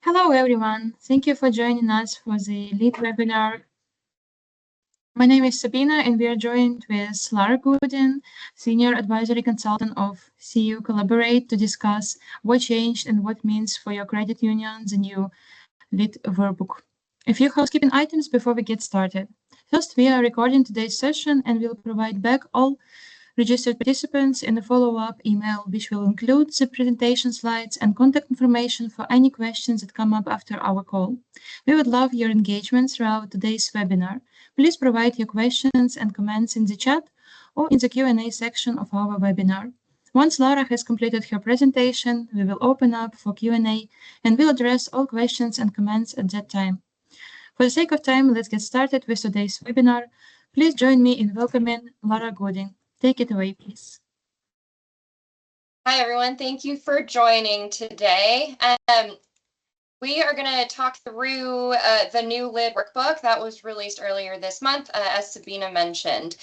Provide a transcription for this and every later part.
Hello, everyone. Thank you for joining us for the lead webinar. My name is Sabina, and we are joined with Lara Goodin, Senior Advisory Consultant of CU Collaborate, to discuss what changed and what means for your credit union the new lead workbook. A few housekeeping items before we get started. First, we are recording today's session and will provide back all registered participants in a follow-up email, which will include the presentation slides and contact information for any questions that come up after our call. We would love your engagement throughout today's webinar. Please provide your questions and comments in the chat or in the Q&A section of our webinar. Once Laura has completed her presentation, we will open up for Q&A and will address all questions and comments at that time. For the sake of time, let's get started with today's webinar. Please join me in welcoming Lara Goodin. Take it away, please. Hi, everyone. Thank you for joining today. We are going to talk through the new LID workbook that was released earlier this month, as Sabina mentioned.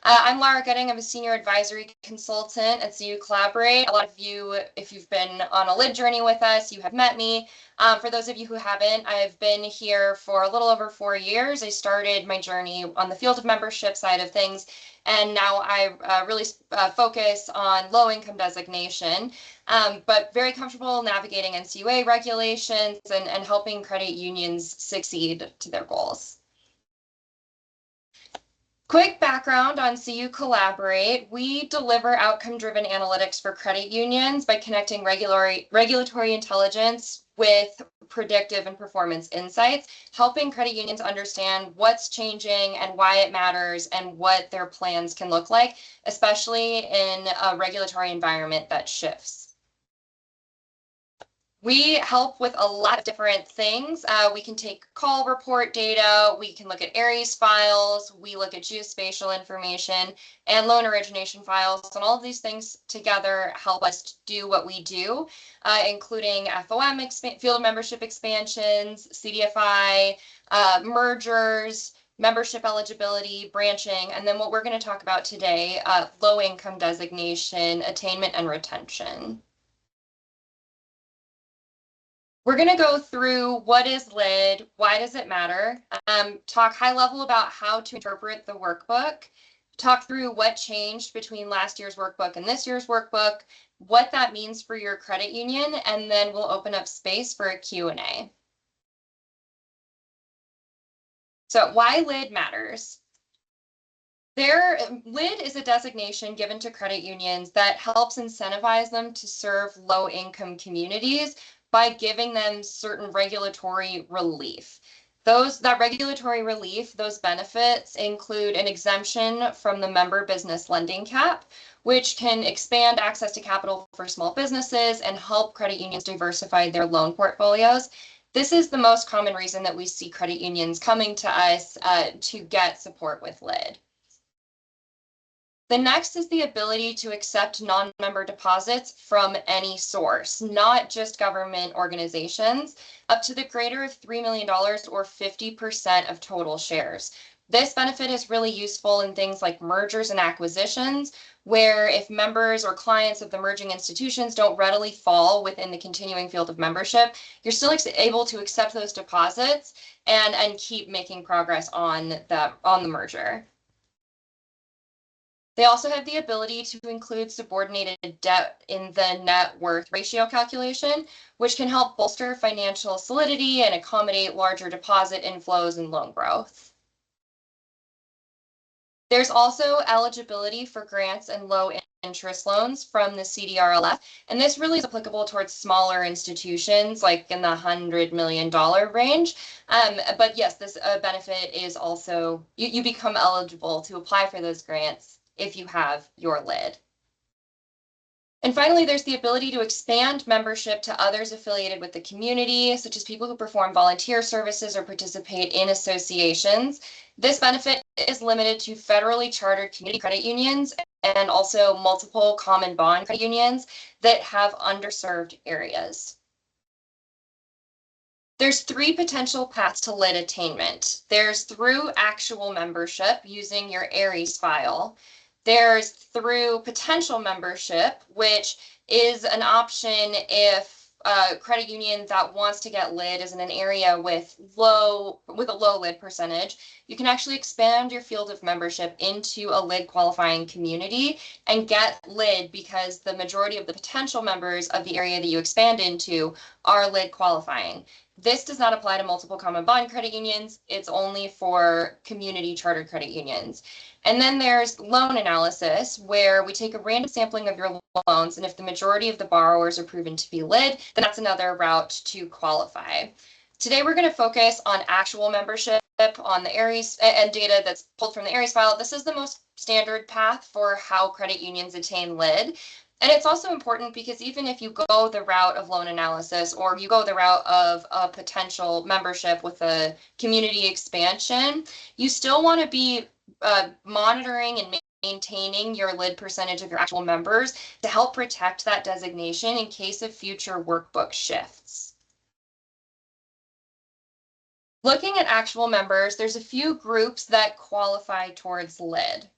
I'm Lara Goodin. I'm a senior advisory consultant at CU Collaborate. A lot of you, if you've been on a LID journey with us, you have met me. For those of you who haven't, I've been here for a little over 4 years. I started my journey on the field of membership side of things, and now I really focus on low-income designation, but very comfortable navigating NCUA regulations and helping credit unions succeed to their goals. Quick background on CU Collaborate. We deliver outcome-driven analytics for credit unions by connecting regulatory intelligence with predictive and performance insights, helping credit unions understand what's changing and why it matters and what their plans can look like, especially in a regulatory environment that shifts. We help with a lot of different things. We can take call report data, we can look at Aries files, we look at geospatial information and loan origination files, and all of these things together help us do what we do, including FOM, field membership expansions, CDFI, mergers, membership eligibility, branching, and then what we're going to talk about today, low income designation, attainment and retention. We're going to go through what is LID, why does it matter, talk high level about how to interpret the workbook, talk through what changed between last year's workbook and this year's workbook, what that means for your credit union, and then we'll open up space for a Q&A. So why LID matters. LID is a designation given to credit unions that helps incentivize them to serve low-income communities by giving them certain regulatory relief. That regulatory relief, those benefits include an exemption from the member business lending cap, which can expand access to capital for small businesses and help credit unions diversify their loan portfolios. This is the most common reason that we see credit unions coming to us to get support with LID. The next is the ability to accept non-member deposits from any source, not just government organizations, up to the greater of $3 million or 50% of total shares. This benefit is really useful in things like mergers and acquisitions, where if members or clients of the merging institutions don't readily fall within the continuing field of membership, you're still able to accept those deposits and keep making progress on the merger. They also have the ability to include subordinated debt in the net worth ratio calculation, which can help bolster financial solidity and accommodate larger deposit inflows and loan growth. There's also eligibility for grants and low interest loans from the CDRLF, and this really is applicable towards smaller institutions like in the $100 million range. But yes, this benefit is also, you become eligible to apply for those grants if you have your LID. And finally, there's the ability to expand membership to others affiliated with the community, such as people who perform volunteer services or participate in associations. This benefit is limited to federally chartered community credit unions and also multiple common bond credit unions that have underserved areas. There's 3 potential paths to LID attainment. There's through actual membership using your Aries file. There's through potential membership, which is an option if credit union that wants to get lid is in an area with a low lid percentage, you can actually expand your field of membership into a lid qualifying community and get lid because the majority of the potential members of the area that you expand into are lid qualifying. This does not apply to multiple common bond credit unions. It's only for community chartered credit unions. And then there's loan analysis, where we take a random sampling of your loans, and if the majority of the borrowers are proven to be lid, then that's another route to qualify. Today, we're going to focus on actual membership on the Aries and data that's pulled from the Aries file. This is the most standard path for how credit unions attain lid. And it's also important because even if you go the route of loan analysis or you go the route of a potential membership with a community expansion, you still want to be monitoring and maintaining your lid percentage of your actual members to help protect that designation in case of future workbook shifts. Looking at actual members, there's a few groups that qualify towards lid.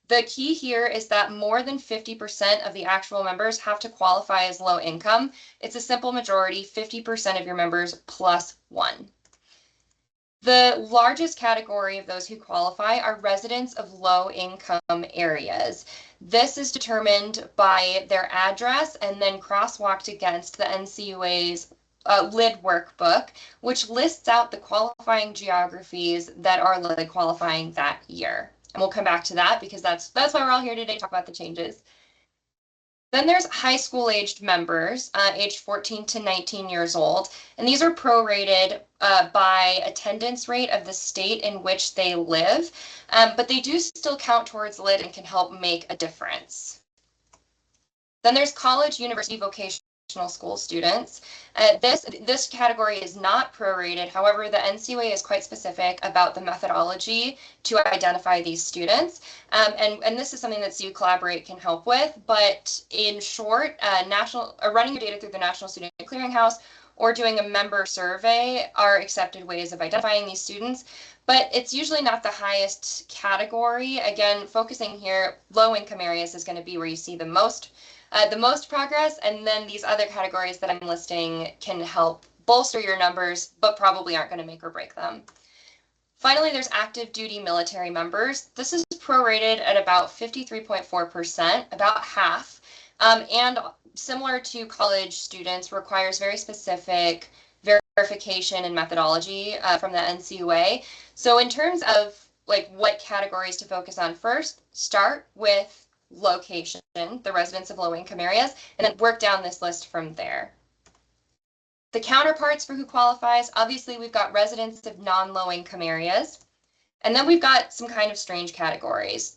The key here is that more than 50% of the actual members have to qualify as low income. It's a simple majority, 50% of your members plus one. The largest category of those who qualify are residents of low-income areas. This is determined by their address and then crosswalked against the NCUA's lid workbook, which lists out the qualifying geographies that are lid qualifying that year. And we'll come back to that because that's why we're all here today to talk about the changes. Then there's high school aged members, aged 14 to 19 years old, and these are prorated by attendance rate of the state in which they live, but they do still count towards lid and can help make a difference. Then there's college, university, vocational school students. This category is not prorated. However, the NCUA is quite specific about the methodology to identify these students. And this is something that CU Collaborate can help with. But in short, running your data through the National Student Clearinghouse or doing a member survey are accepted ways of identifying these students. But it's usually not the highest category. Again, focusing here, low income areas is going to be where you see the most progress, and then these other categories that I'm listing can help bolster your numbers, but probably aren't going to make or break them. Finally, there's active duty military members. This is prorated at about 53.4%, about half, and similar to college students, requires very specific verification and methodology from the NCUA. So in terms of like what categories to focus on first, start with location, the residents of low-income areas, and then work down this list from there. The counterparts for who qualifies, obviously we've got residents of non-low-income areas, and then we've got some kind of strange categories.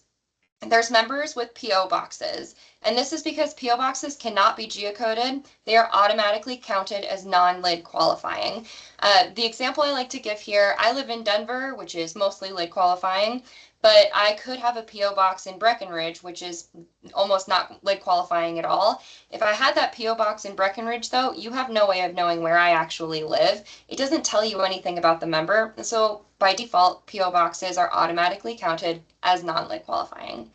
There's members with PO boxes, and this is because PO boxes cannot be geocoded. They are automatically counted as non-lid qualifying. The example I like to give here, I live in Denver, which is mostly lid qualifying, but I could have a PO box in Breckenridge, which is almost not lid qualifying at all. If I had that PO box in Breckenridge, though, you have no way of knowing where I actually live. It doesn't tell you anything about the member, so by default, PO boxes are automatically counted as non-lid qualifying.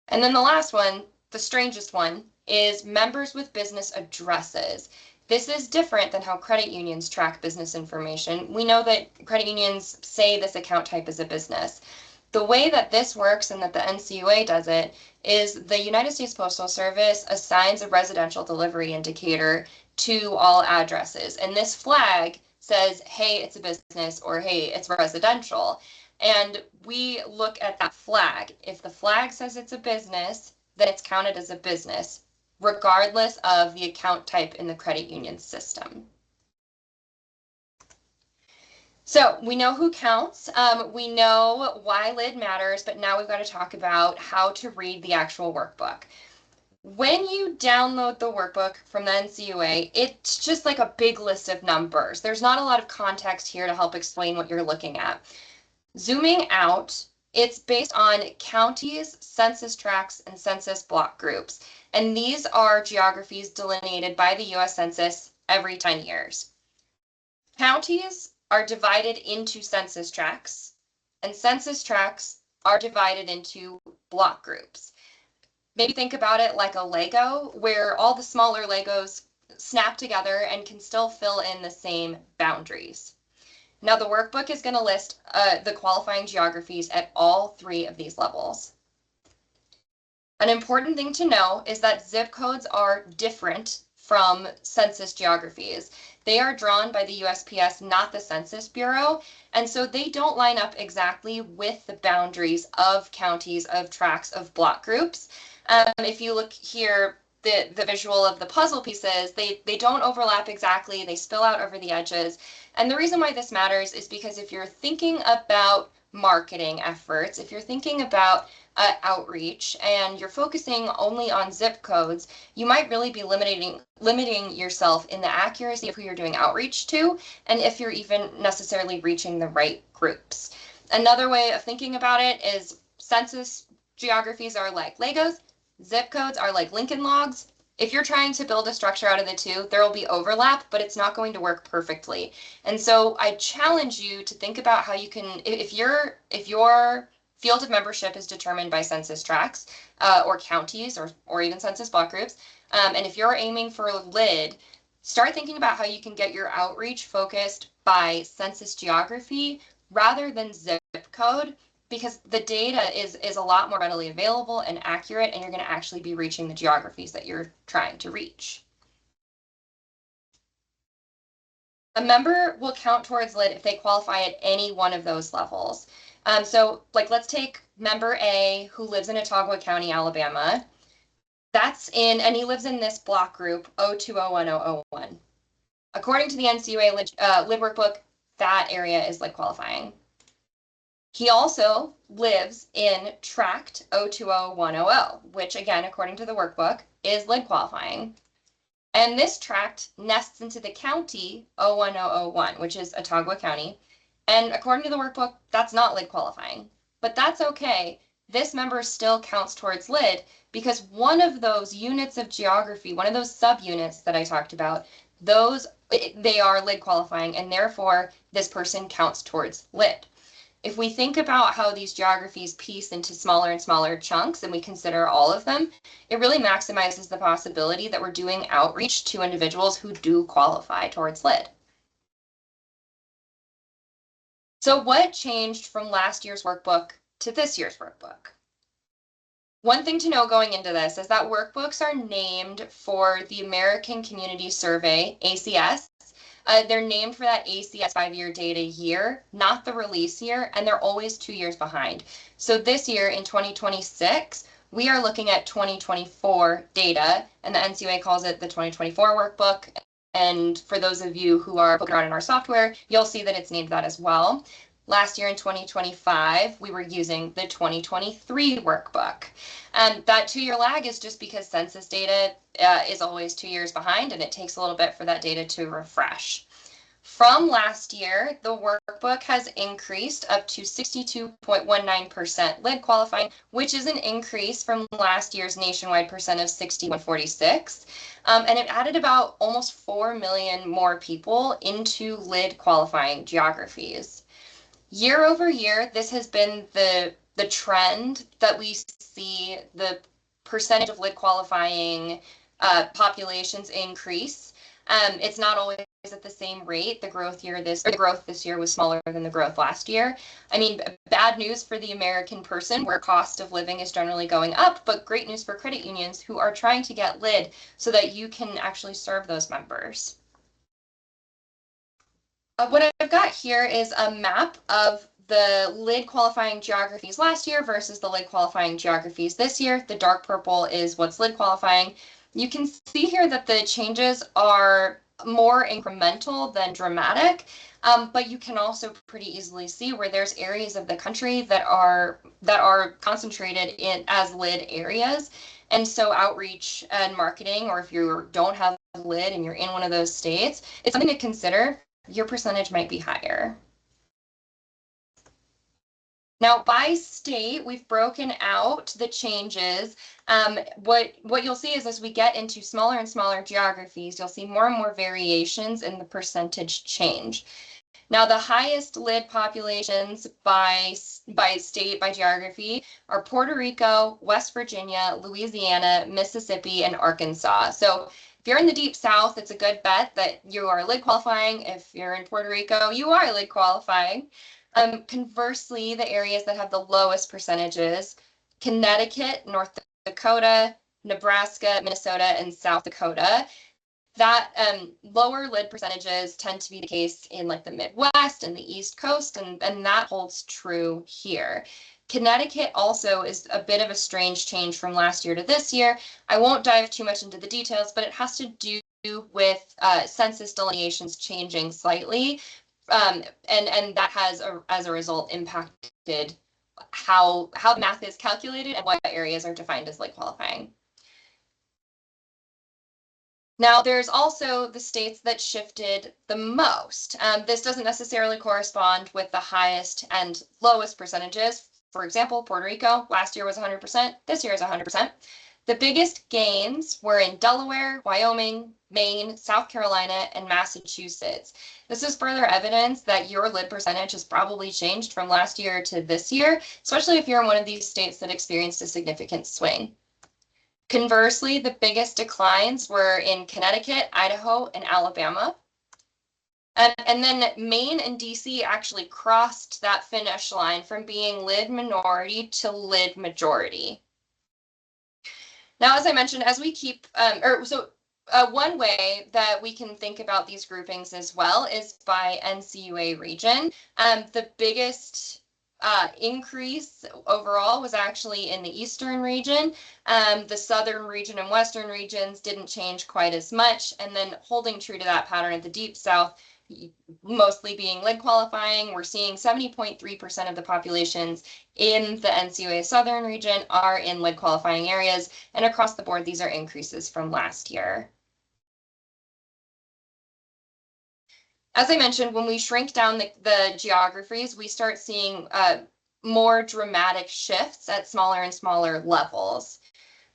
And then the last one, the strangest one, is members with business addresses. This is different than how credit unions track business information. We know that credit unions say this account type is a business. The way that this works and that the NCUA does it is the United States Postal Service assigns a residential delivery indicator to all addresses. And this flag says, hey, it's a business, or hey, it's residential. And we look at that flag. If the flag says it's a business, then it's counted as a business, regardless of the account type in the credit union system. So we know who counts, we know why lid matters, but now we've got to talk about how to read the actual workbook. When you download the workbook from the NCUA, it's just like a big list of numbers. There's not a lot of context here to help explain what you're looking at. Zooming out, it's based on counties, census tracts, and census block groups. And these are geographies delineated by the US Census every 10 years. Counties are divided into census tracts, and census tracts are divided into block groups. Maybe think about it like a Lego, where all the smaller Legos snap together and can still fill in the same boundaries. Now the workbook is going to list the qualifying geographies at all 3 of these levels. An important thing to know is that zip codes are different from census geographies. They are drawn by the USPS, not the Census Bureau, and so they don't line up exactly with the boundaries of counties, of tracts, of block groups. If you look here, the visual of the puzzle pieces, they don't overlap exactly, they spill out over the edges. And the reason why this matters is because if you're thinking about marketing efforts, if you're thinking about outreach and you're focusing only on zip codes, you might really be limiting yourself in the accuracy of who you're doing outreach to, and if you're even necessarily reaching the right groups. Another way of thinking about it is census geographies are like Legos, zip codes are like Lincoln Logs. If you're trying to build a structure out of the 2, there will be overlap, but it's not going to work perfectly. And so I challenge you to think about how you can, if your field of membership is determined by census tracts or counties or even census block groups, and if you're aiming for a LID, start thinking about how you can get your outreach focused by census geography rather than zip code, because the data is a lot more readily available and accurate, and you're going to actually be reaching the geographies that you're trying to reach. A member will count towards LID if they qualify at any one of those levels. So like, let's take member A who lives in Ottawa County, Alabama. And he lives in this block group 0201001. According to the NCUA LID workbook, that area is LID qualifying. He also lives in tract 020100, which again, according to the workbook, is LID qualifying. And this tract nests into the county 01001, which is Ottawa County. And according to the workbook, that's not LID qualifying, but that's okay. This member still counts towards LID because one of those units of geography, one of those subunits that I talked about, they are LID qualifying, and therefore this person counts towards LID. If we think about how these geographies piece into smaller and smaller chunks and we consider all of them, it really maximizes the possibility that we're doing outreach to individuals who do qualify towards LID. So what changed from last year's workbook to this year's workbook? One thing to know going into this is that workbooks are named for the American Community Survey, ACS. They're named for that ACS 5-year data year, not the release year, and they're always 2 years behind. So this year in 2026, we are looking at 2024 data, and the NCUA calls it the 2024 workbook. And for those of you who are poking around in our software, you'll see that it's named that as well. Last year in 2025, we were using the 2023 workbook. And that 2-year lag is just because census data is always 2 years behind, and it takes a little bit for that data to refresh. From last year, the workbook has increased up to 62.19% LID qualifying, which is an increase from last year's nationwide percent of 61.46. And it added about almost 4 million more people into LID qualifying geographies. Year over year, this has been the trend that we see the percentage of LID qualifying populations increase. It's not always at the same rate. The growth this year was smaller than the growth last year. I mean, bad news for the American person where cost of living is generally going up, but great news for credit unions who are trying to get LID so that you can actually serve those members. What I've got here is a map of the LID qualifying geographies last year versus the LID qualifying geographies this year. The dark purple is what's LID qualifying. You can see here that the changes are more incremental than dramatic, but you can also pretty easily see where there's areas of the country that are concentrated in as LID areas. And so outreach and marketing, or if you don't have LID and you're in one of those states, it's something to consider. Your percentage might be higher. Now, by state, we've broken out the changes. What you'll see is as we get into smaller and smaller geographies, you'll see more and more variations in the percentage change. Now, the highest LID populations by state, by geography, are Puerto Rico, West Virginia, Louisiana, Mississippi, and Arkansas. So If you're in the deep south, it's a good bet that you are lid qualifying. If you're in Puerto Rico, you are lid qualifying. Conversely, the areas that have the lowest percentages, Connecticut, North Dakota, Nebraska, Minnesota, and South Dakota, that lower lid percentages tend to be the case in like the Midwest and the East Coast, and that holds true here. Connecticut also is a bit of a strange change from last year to this year. I won't dive too much into the details, but it has to do with census delineations changing slightly, and that has, as a result, impacted how the math is calculated and what areas are defined as lid qualifying. Now, there's also the states that shifted the most. This doesn't necessarily correspond with the highest and lowest percentages. For example, Puerto Rico, last year was 100%, this year is 100%. The biggest gains were in Delaware, Wyoming, Maine, South Carolina, and Massachusetts. This is further evidence that your lid percentage has probably changed from last year to this year, especially if you're in one of these states that experienced a significant swing. Conversely, the biggest declines were in Connecticut, Idaho, and Alabama. And then Maine and DC actually crossed that finish line from being lid minority to lid majority. Now, as I mentioned, as we keep, one way that we can think about these groupings as well is by NCUA region. The biggest increase overall was actually in the eastern region. The southern region and western regions didn't change quite as much. And then holding true to that pattern at the deep south, mostly being lid qualifying, we're seeing 70.3% of the populations in the NCUA southern region are in lid qualifying areas. And across the board, these are increases from last year. As I mentioned, when we shrink down the geographies, we start seeing more dramatic shifts at smaller and smaller levels.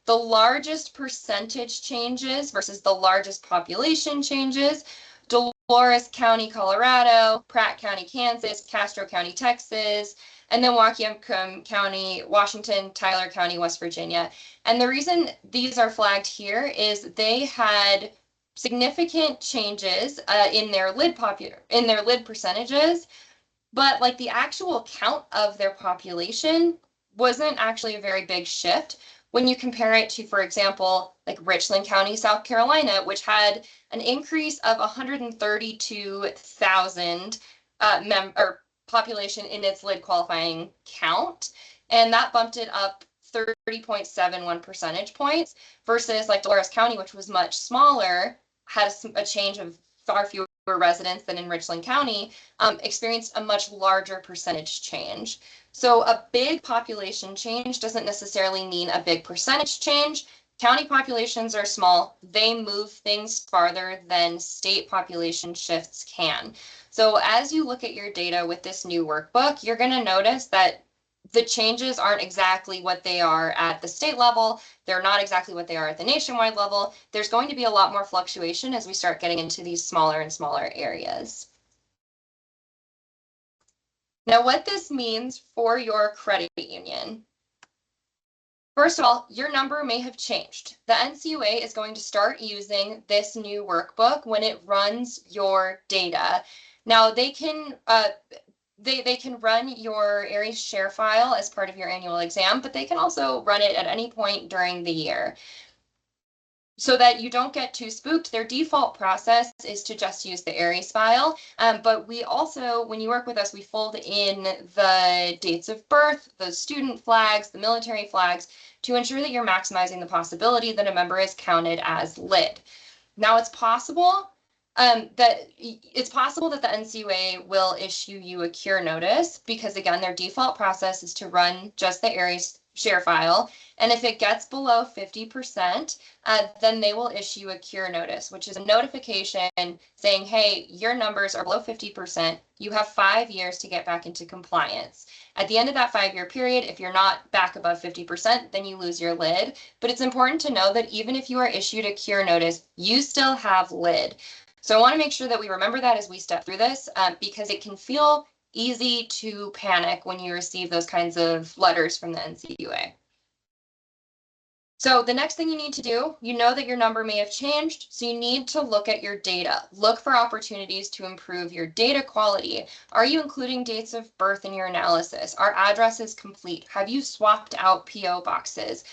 The largest percentage changes versus the largest population changes, Dolores County, Colorado, Pratt County, Kansas, Castro County, Texas, and then Whatcom County, Washington, Tyler County, West Virginia. And the reason these are flagged here is they had significant changes in their lid percentages, but like the actual count of their population wasn't actually a very big shift when you compare it to, for example, like Richland County, South Carolina, which had an increase of 132,000 population in its lid qualifying count, and that bumped it up 30.71 percentage points versus like Dolores County, which was much smaller, had a change of far fewer residents than in Richland County, experienced a much larger percentage change. So a big population change doesn't necessarily mean a big percentage change. County populations are small. They move things farther than state population shifts can. So as you look at your data with this new workbook, you're going to notice that the changes aren't exactly what they are at the state level. They're not exactly what they are at the nationwide level. There's going to be a lot more fluctuation as we start getting into these smaller and smaller areas. Now, what this means for your credit union. First of all, your number may have changed. The NCUA is going to start using this new workbook when it runs your data. Now, they can they can run your Aries share file as part of your annual exam, but they can also run it at any point during the year. So that you don't get too spooked, their default process is to just use the Aries file. But we also, when you work with us, we fold in the dates of birth, the student flags, the military flags, to ensure that you're maximizing the possibility that a member is counted as lid. Now, it's possible that the NCUA will issue you a cure notice because, again, their default process is to run just the Aries share file. And if it gets below 50%, then they will issue a cure notice, which is a notification saying, hey, your numbers are below 50%. You have 5 years to get back into compliance. At the end of that 5-year period, if you're not back above 50%, then you lose your lid. But it's important to know that even if you are issued a cure notice, you still have lid. So I want to make sure that we remember that as we step through this, because it can feel easy to panic when you receive those kinds of letters from the NCUA. So the next thing you need to do, you know that your number may have changed, so you need to look at your data. Look for opportunities to improve your data quality. Are you including dates of birth in your analysis? Are addresses complete? Have you swapped out PO boxes?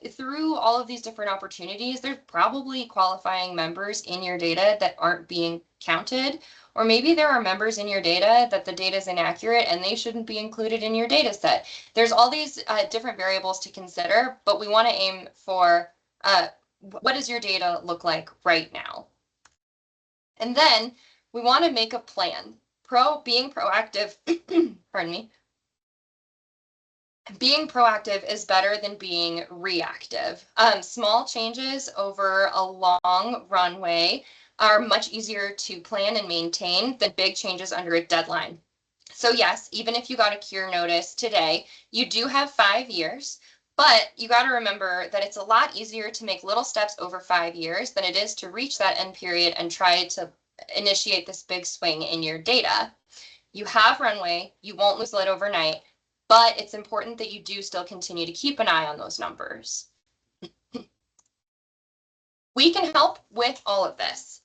Through all of these different opportunities, there's probably qualifying members in your data that aren't being counted. Or maybe there are members in your data that the data is inaccurate and they shouldn't be included in your data set. There's all these different variables to consider, but we want to aim for what does your data look like right now? And then we want to make a plan. Being proactive, pardon me, being proactive is better than being reactive. Small changes over a long runway are much easier to plan and maintain than big changes under a deadline. So yes, even if you got a cure notice today, you do have 5 years, but you got to remember that it's a lot easier to make little steps over 5 years than it is to reach that end period and try to initiate this big swing in your data. You have runway, you won't lose it overnight, but it's important that you do still continue to keep an eye on those numbers. We can help with all of this.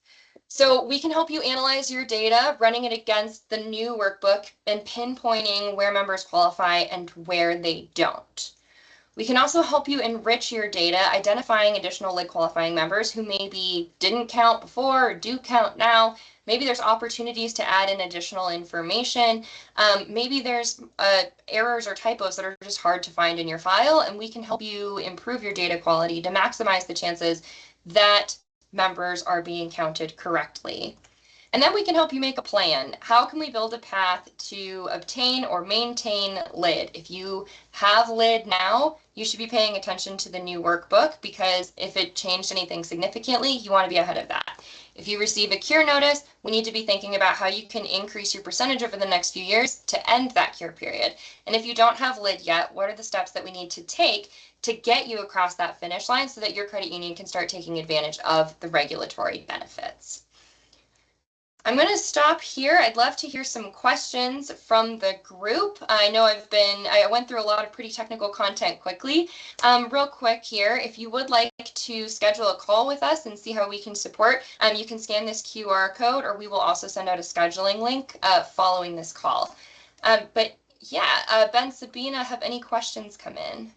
So we can help you analyze your data, running it against the new workbook and pinpointing where members qualify and where they don't. We can also help you enrich your data, identifying additional LID qualifying members who maybe didn't count before or do count now. Maybe there's opportunities to add in additional information. Maybe there's errors or typos that are just hard to find in your file, and we can help you improve your data quality to maximize the chances that members are being counted correctly. And then we can help you make a plan. How can we build a path to obtain or maintain LID? If you have LID now, you should be paying attention to the new workbook, because if it changed anything significantly, you want to be ahead of that. If you receive a cure notice, we need to be thinking about how you can increase your percentage over the next few years to end that cure period. And if you don't have LID yet, what are the steps that we need to take to get you across that finish line so that your credit union can start taking advantage of the regulatory benefits? I'm going to stop here. I'd love to hear some questions from the group. I know I went through a lot of pretty technical content quickly. Real quick here, if you would like to schedule a call with us and see how we can support, you can scan this QR code, or we will also send out a scheduling link following this call. But yeah, Ben, Sabina, have any questions come in?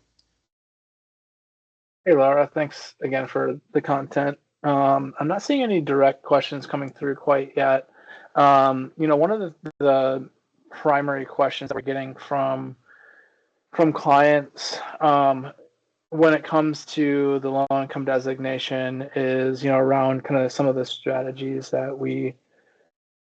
Hey, Laura, thanks again for the content. I'm not seeing any direct questions coming through quite yet. One of the primary questions that we're getting from clients when it comes to the low income designation is, around kind of some of the strategies that we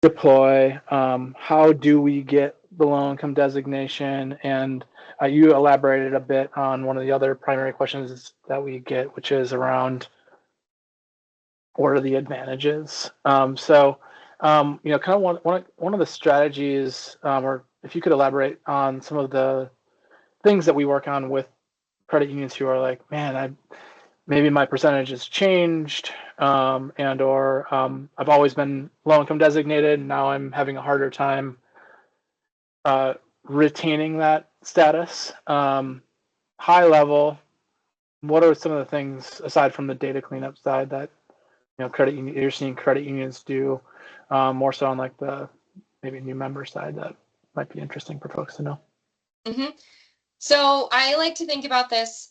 deploy. How do we get the low income designation? And you elaborated a bit on one of the other primary questions that we get, which is around what are the advantages. Kind of one of the strategies, or if you could elaborate on some of the things that we work on with credit unions who are like, man, maybe my percentage has changed, or I've always been low income designated, and now I'm having a harder time retaining that status. High level, what are some of the things aside from the data cleanup side that you're seeing credit unions do, more so on like the maybe new member side that might be interesting for folks to know? Mm-hmm. So I like to think about this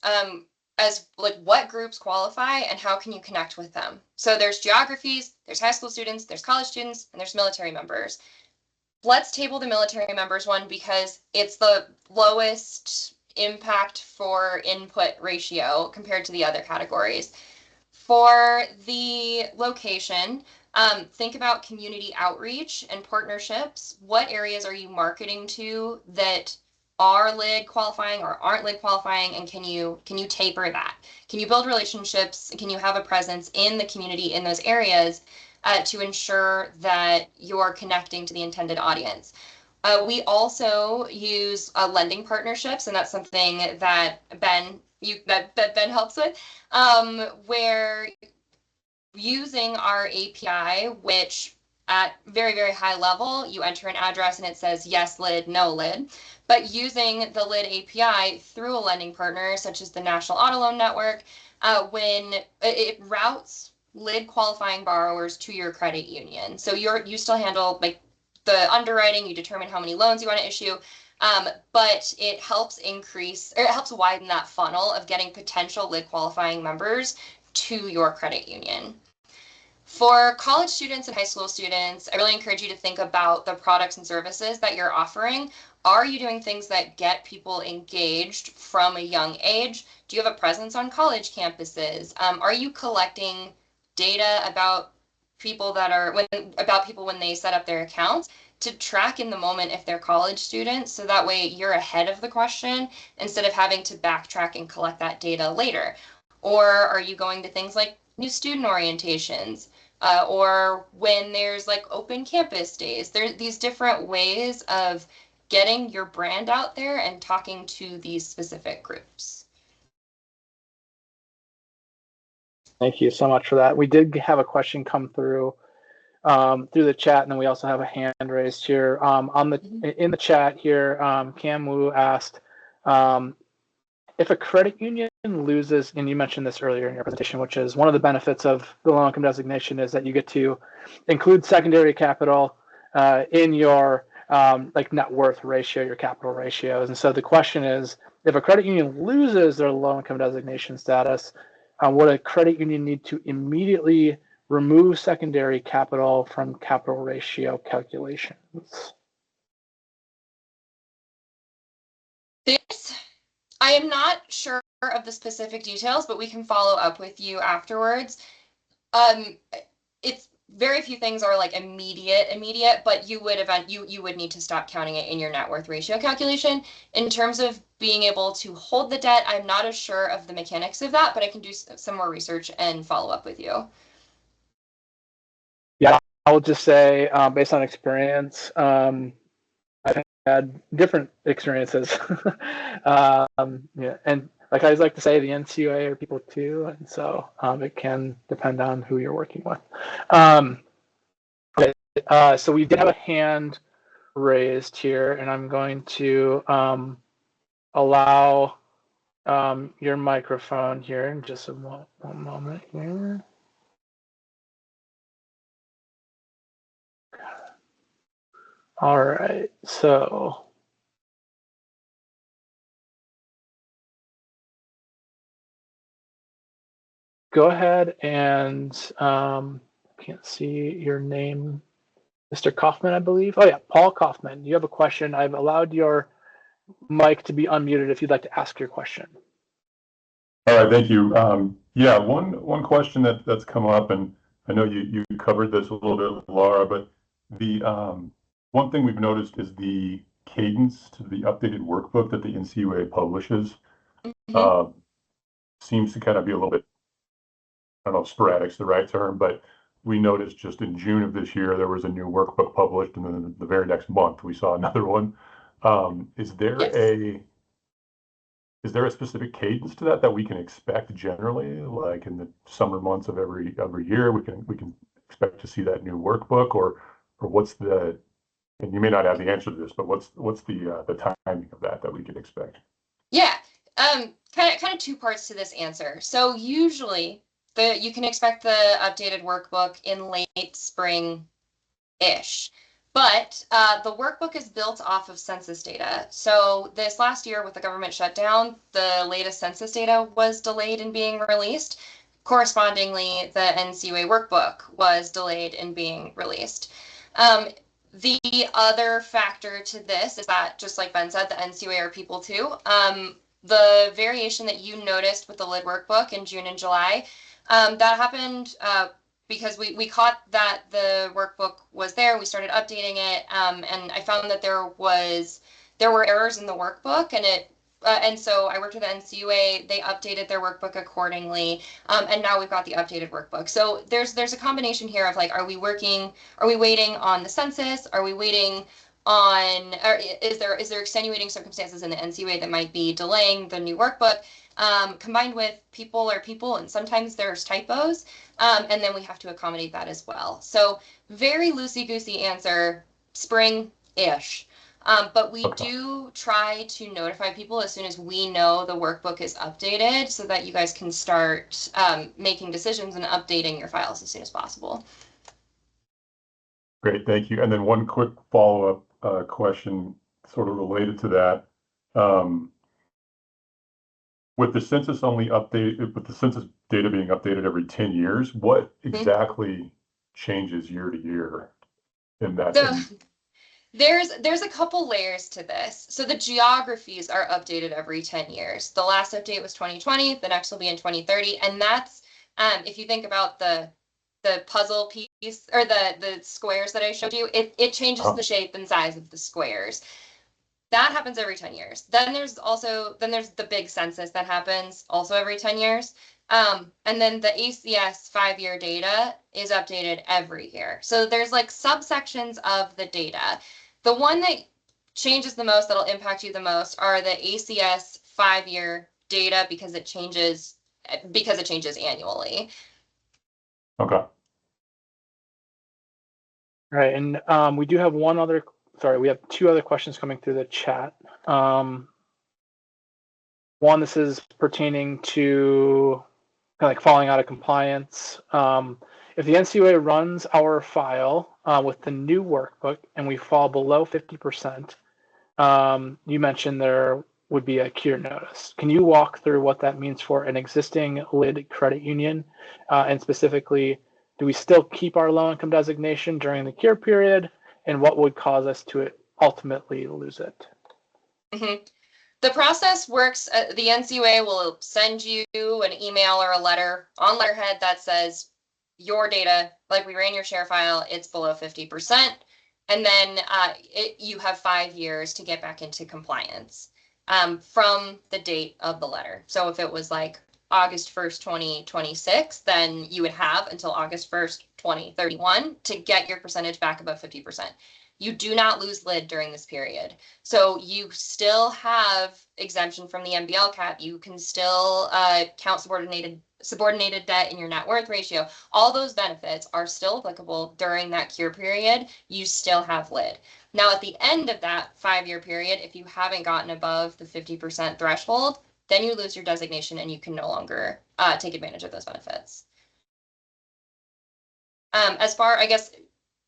as like what groups qualify and how can you connect with them. So there's geographies, there's high school students, there's college students, and there's military members. Let's table the military members one because it's the lowest impact for input ratio compared to the other categories. For the location, think about community outreach and partnerships. What areas are you marketing to that are LID qualifying or aren't LID qualifying, and can you taper that? Can you build relationships? Can you have a presence in the community in those areas to ensure that you're connecting to the intended audience? We also use lending partnerships, and that's something that Ben helps with, where using our API, which at very, very high level, you enter an address and it says yes lid, no lid. But using the lid API through a lending partner, such as the National Auto Loan Network, when it routes lid qualifying borrowers to your credit union. So you still handle like the underwriting, you determine how many loans you want to issue, but it helps widen that funnel of getting potential lid qualifying members to your credit union. For college students and high school students, I really encourage you to think about the products and services that you're offering. Are you doing things that get people engaged from a young age? Do you have a presence on college campuses? Are you collecting data about people when they set up their accounts to track in the moment if they're college students, so that way you're ahead of the question instead of having to backtrack and collect that data later? Or are you going to things like new student orientations? Or when there's like open campus days, there's these different ways of getting your brand out there and talking to these specific groups. Thank you so much for that. We did have a question come through the chat, and then we also have a hand raised here. In the chat here, Cam Wu asked, if a credit union loses, and you mentioned this earlier in your presentation, which is one of the benefits of the low income designation is that you get to include secondary capital in your like net worth ratio, your capital ratios. And so the question is, if a credit union loses their low income designation status, would a credit union need to immediately remove secondary capital from capital ratio calculations? I am not sure of the specific details, but we can follow up with you afterwards. It's very few things are like immediate, but you would need to stop counting it in your net worth ratio calculation. In terms of being able to hold the debt, I'm not as sure of the mechanics of that, but I can do some more research and follow up with you. Yeah, I will just say, based on experience, I've had different experiences. Yeah, and like I always like to say, the NCUA are people too, and so it can depend on who you're working with. Okay, so we did have a hand raised here, and I'm going to allow your microphone here in just one moment here. All right, so go ahead and can't see your name, Mr. Kaufman, I believe. Oh yeah, Paul Kaufman. You have a question. I've allowed your mic to be unmuted if you'd like to ask your question. All right, thank you. Yeah, one question that's come up, and I know you covered this a little bit, Laura, but the one thing we've noticed is the cadence to the updated workbook that the NCUA publishes. Seems to kind of be a little bit, I don't know if sporadic's the right term, but we noticed just in June of this year there was a new workbook published, and then the very next month we saw another one. Is there a specific cadence to that we can expect generally, like in the summer months of every year, we can expect to see that new workbook, or what's the, and you may not have the answer to this, but what's the timing of that we can expect? Yeah, kind of two parts to this answer. So usually you can expect the updated workbook in late spring-ish. But the workbook is built off of census data. So this last year with the government shutdown, the latest census data was delayed in being released. Correspondingly, the NCUA workbook was delayed in being released. The other factor to this is that, just like Ben said, the NCUA are people too. The variation that you noticed with the LID workbook in June and July, that happened because we caught that the workbook was there. We started updating it, and I found that there were errors in the workbook, and so I worked with the NCUA. They updated their workbook accordingly, and now we've got the updated workbook. So there's a combination here of like, are we waiting on the census? Are we waiting on, or is there extenuating circumstances in the NCUA that might be delaying the new workbook? combined with people are people, and sometimes there's typos, and then we have to accommodate that as well. So very loosey-goosey answer, spring-ish. But we do try to notify people as soon as we know the workbook is updated so that you guys can start making decisions and updating your files as soon as possible. Great, thank you. And then one quick follow-up question sort of related to that. With the census only update, with the census data being updated every 10 years, what exactly changes year to year in that? There's a couple layers to this. So the geographies are updated every 10 years. The last update was 2020, the next will be in 2030. And that's, if you think about the puzzle piece or the squares that I showed you, it changes the shape and size of the squares. That happens every 10 years. Then there's the big census that happens also every 10 years. And then the ACS 5-year data is updated every year. So there's like subsections of the data. The one that changes the most, that'll impact you the most, are the ACS 5-year data because it changes annually. Okay. All right, and we do have we have 2 other questions coming through the chat. One, this is pertaining to kind of like falling out of compliance. If the NCUA runs our file with the new workbook and we fall below 50%, you mentioned there would be a cure notice. Can you walk through what that means for an existing LID credit union? And specifically, do we still keep our low income designation during the cure period? And what would cause us to ultimately lose it? Mm-hmm. The process works. The NCUA will send you an email or a letter on letterhead that says your data, like we ran your share file, it's below 50%. And then you have 5 years to get back into compliance from the date of the letter. So if it was like August 1st, 2026, then you would have until August 1st, 2031 to get your percentage back above 50%. You do not lose LID during this period. So you still have exemption from the MBL cap. You can still count subordinated debt in your net worth ratio. All those benefits are still applicable during that cure period. You still have LID. Now, at the end of that 5-year period, if you haven't gotten above the 50% threshold, then you lose your designation and you can no longer take advantage of those benefits. As far, I guess,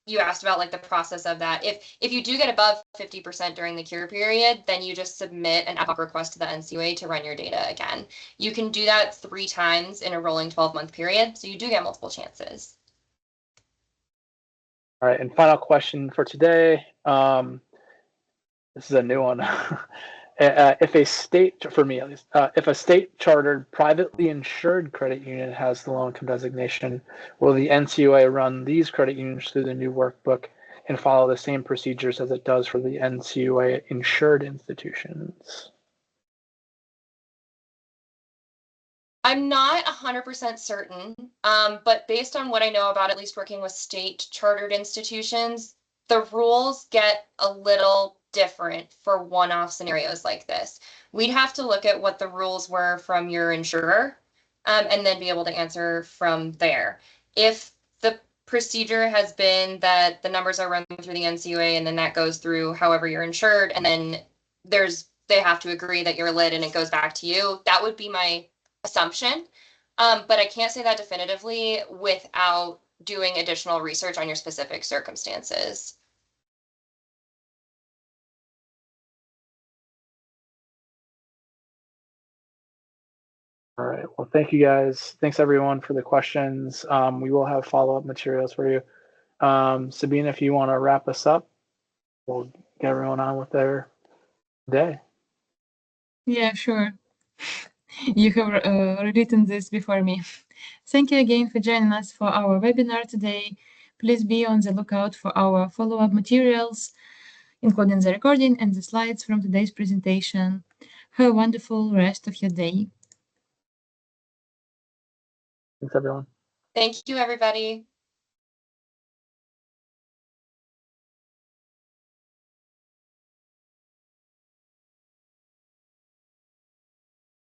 you asked about like the process of that. If you do get above 50% during the cure period, then you just submit an ad hoc request to the NCUA to run your data again. You can do that 3 times in a rolling 12-month period, so you do get multiple chances. All right, and final question for today. This is a new one. If a state, for me at least, if a state chartered privately insured credit union has the low income designation, will the NCUA run these credit unions through the new workbook and follow the same procedures as it does for the NCUA insured institutions? I'm not 100% certain, but based on what I know about at least working with state chartered institutions, the rules get a little different for one-off scenarios like this. We'd have to look at what the rules were from your insurer and then be able to answer from there. If the procedure has been that the numbers are run through the NCUA and then that goes through however you're insured, and then they have to agree that you're LID and it goes back to you, that would be my assumption. But I can't say that definitively without doing additional research on your specific circumstances. All right. Well, thank you guys. Thanks everyone for the questions. We will have follow-up materials for you. Sabina, if you want to wrap us up, we'll get everyone on with their day. Yeah, sure. You have written this before me. Thank you again for joining us for our webinar today. Please be on the lookout for our follow-up materials, including the recording and the slides from today's presentation. Have a wonderful rest of your day. Thanks, everyone. Thank you, everybody.